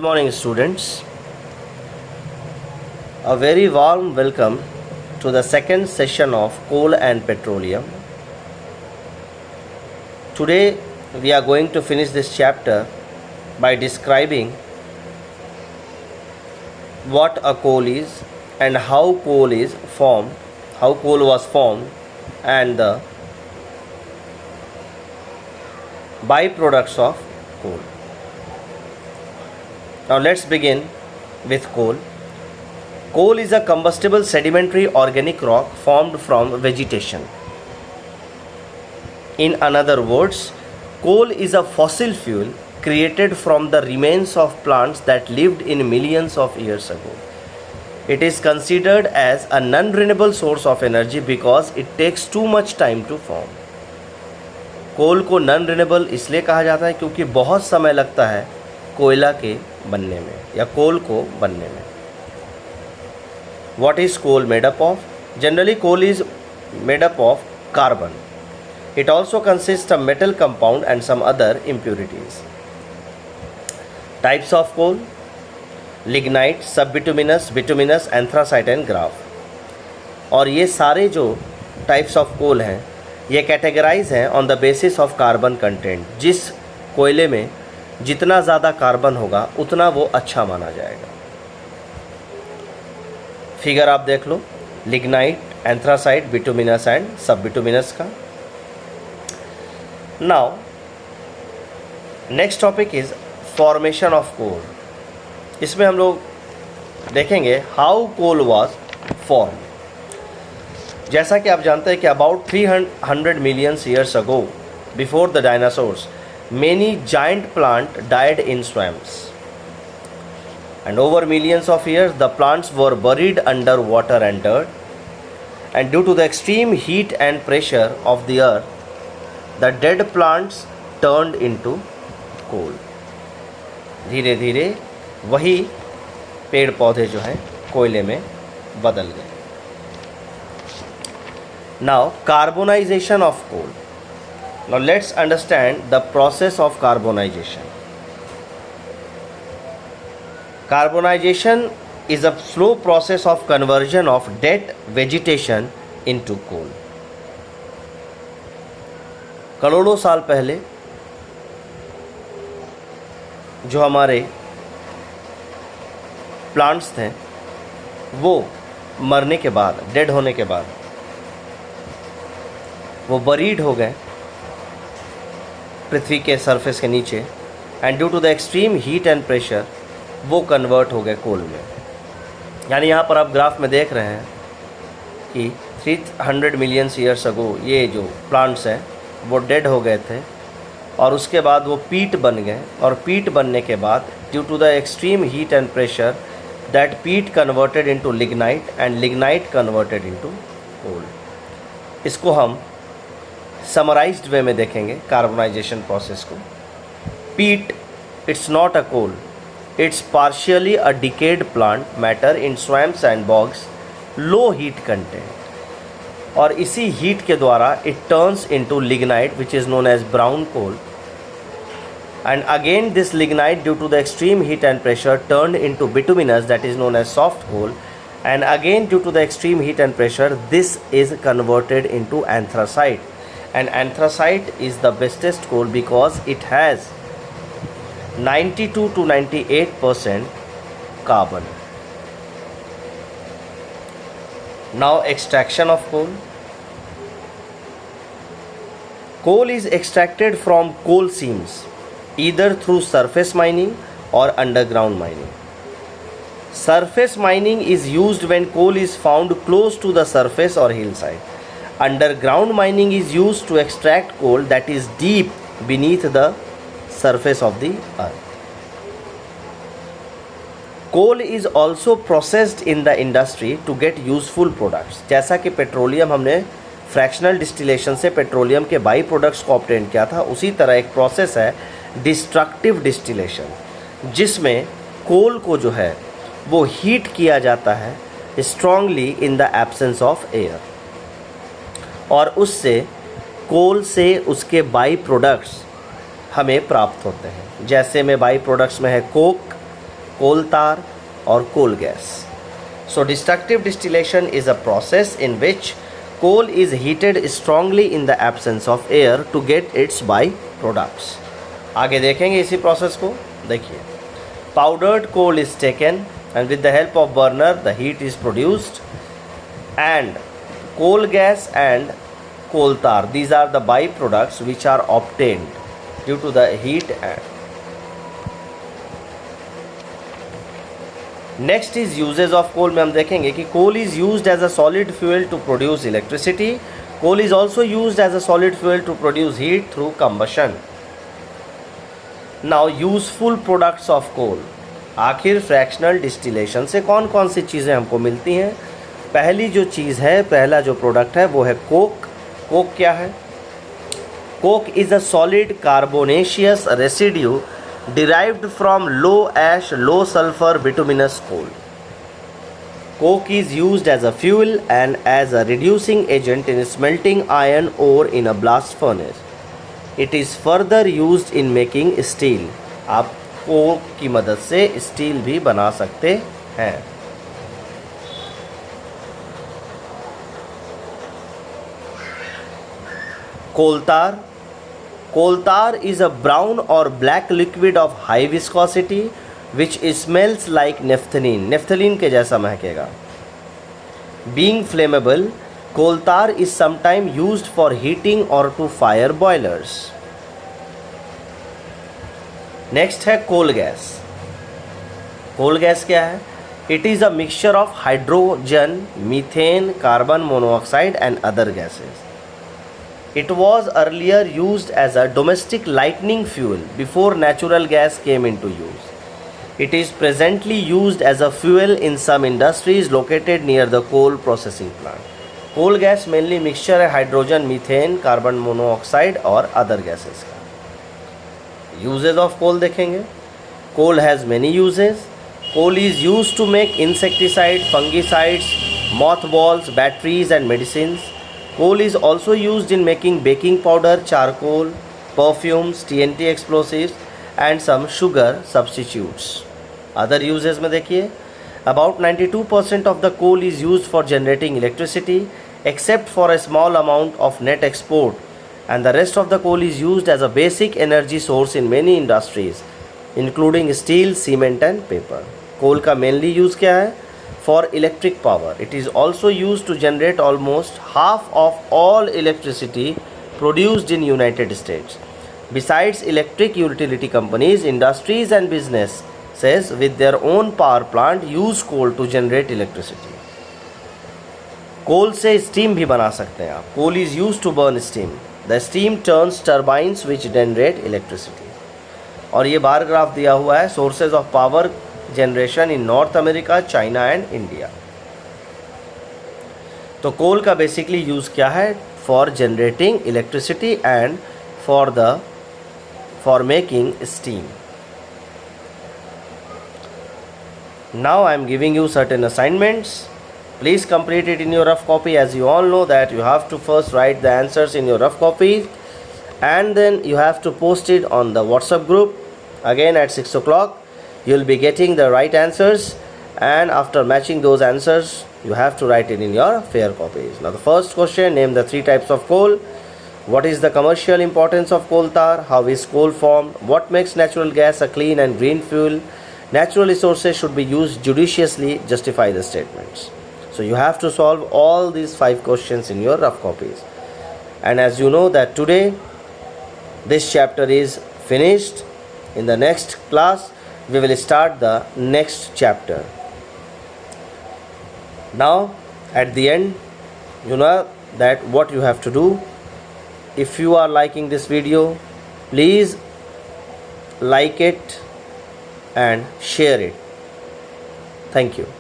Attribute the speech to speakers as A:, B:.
A: Good morning, students. A very warm welcome to the second session of Coal and Petroleum. Today we are going to finish this chapter by describing what a coal is and how coal is formed, how coal was formed, and the byproducts of coal. Now let's begin with coal. Coal is a combustible sedimentary organic rock formed from vegetation. In other words, coal is a fossil fuel created from the remains of plants that lived in millions of years ago. It is considered as a non-renewable source of energy because it takes too much time to form. कोल को non renewable इसलिए कहा जाता है क्योंकि बहुत समय लगता है कोयला के बनने में या कोल को बनने में. What is coal made up of? Generally, coal is made up of carbon. It also consists of metal compound and some other impurities. Types of coal: lignite, subbituminous, bituminous, anthracite and graph. और ये सारे जो types of coal हैं ये categorise हैं on the basis of carbon content. जिस कोयले में जितना ज़्यादा कार्बन होगा उतना वो अच्छा माना जाएगा. फिगर आप देख लो, lignite, anthracite, bituminous and sub bituminous का. Now next topic is formation of coal. इसमें हम लोग देखेंगे हाउ कोल वाज फॉर्म. जैसा कि आप जानते हैं कि about 300 millions years ago before the dinosaurs many giant plants died in swamps, and over millions of years the plants were buried under water and dirt, and due to the extreme heat and pressure of the earth the dead plants turned into coal. धीरे धीरे वही पेड़ पौधे जो हैं कोयले में बदल गए. Now carbonization of coal. Now let's understand the process of carbonization. Carbonization is a slow process of conversion of dead vegetation into coal. करोड़ों साल पहले जो हमारे प्लांट्स थे वो मरने के बाद, डेड होने के बाद वो बरीड हो गए पृथ्वी के सरफेस के नीचे, and due to the extreme heat and pressure वो कन्वर्ट हो गए कोल में. यानी यहाँ पर आप ग्राफ में देख रहे हैं कि 300 मिलियंस ईयर्स अगो ये जो प्लांट्स हैं वो डेड हो गए थे और उसके बाद वो पीट बन गए, और पीट बनने के बाद due to the extreme heat and pressure that peat converted into lignite and lignite converted into coal. इसको हम समराइज्ड वे में देखेंगे कार्बनाइजेशन प्रोसेस को. Peat it's not a coal, it's partially a decayed plant matter in swamps and bogs, low heat content, और इसी heat के द्वारा it turns into lignite which is known as brown coal, and again this lignite due to the extreme heat and pressure turned into bituminous that is known as soft coal, and again due to the extreme heat and pressure this is converted into anthracite, and anthracite is the bestest coal because it has 92 to 98% carbon. Now extraction of coal. Coal is extracted from coal seams either through surface mining or underground mining. Surface mining is used when coal is found close to the surface or hillside. Underground mining is used to extract coal that is deep beneath the surface of the earth. Coal is also processed in the industry to get useful products. जैसा कि petroleum हमने fractional distillation से petroleum के by products को obtain किया था, उसी तरह एक प्रोसेस है डिस्ट्रक्टिव डिस्टिलेशन, जिसमें कोल को जो है वो हीट किया जाता है strongly in the absence of air, और उससे कोल से उसके बाई प्रोडक्ट्स हमें प्राप्त होते हैं. जैसे में बाई प्रोडक्ट्स में है Coke, coal tar or coal gas. So destructive distillation is a process in which coal is heated strongly in the absence of air to get its by-products. आगे देखेंगे इसी प्रोसेस को. देखिए, powdered coal is taken and with the help of burner the heat is produced, and coal gas and coal tar, these are the by-products which are obtained due to the heat. And next is uses of coal. में हम देखेंगे कि coal is used as a solid fuel to produce electricity. Coal is also used as a solid fuel to produce heat through combustion. Now useful products of coal. आखिर fractional distillation से कौन कौन सी चीज़ें हमको मिलती हैं? पहली जो चीज़ है, पहला जो प्रोडक्ट है वो है कोक. कोक क्या है? Coke is a solid carbonaceous residue derived from low ash, low sulfur bituminous coal. Coke is used as a fuel and as a reducing agent in smelting iron ore in a blast furnace. It is further used in making steel. आप Coke की मदद से steel भी बना सकते हैं. कोल तार. Coal tar is a brown or black liquid of high viscosity which smells like naphthalene. Naphthalene के जैसा महकेगा. Being flammable, coal tar is sometimes used for heating or to fire boilers. Next है coal gas. Coal gas क्या है? It is a mixture of hydrogen, methane, carbon monoxide and other gases. It was earlier used as a domestic lighting fuel before natural gas came into use. It is presently used as a fuel in some industries located near the coal processing plant. Coal gas mainly mixture है hydrogen, methane, carbon monoxide और other gases का. Uses of coal देखेंगे. Coal has many uses. Coal is used to make insecticide, fungicides, mothballs, batteries and medicines. Coal is also used in making baking powder, charcoal, perfumes, TNT explosives and some sugar substitutes. Other uses में देखिए, about 92% of the coal is used for generating electricity except for a small amount of net export, and the rest of the coal is used as a basic energy source in many industries including steel, cement and paper. Coal का mainly use क्या है? For electric power. It is also used to generate almost half of all electricity produced in United States. Besides electric utility companies, industries and businesses with their own power plant use coal to generate electricity. Coal से steam भी बना सकते हैं आप. Coal is used to burn steam. The steam turns turbines which generate electricity. और ये bar graph दिया हुआ है sources of power generation in North America, China and India. तो कोल का बेसिकली यूज़ क्या है? For generating electricity and for making steam. Now I am giving you certain assignments. Please complete it in your rough copy. As you all know that you have to first write the answers in your rough copy and then you have to post it on the WhatsApp group. Again at 6 o'clock you will be getting the right answers, and after matching those answers you have to write it in your fair copies. Now the first question, name the 3 types of coal. What is the commercial importance of coal tar? How is coal formed? What makes natural gas a clean and green fuel? Natural resources should be used judiciously. Justify the statements. So you have to solve all these 5 questions in your rough copies. And as you know that today this chapter is finished. In the next class we will start the next chapter. Now at the end you know that what you have to do. If you are liking this video, please like it and share it. Thank you.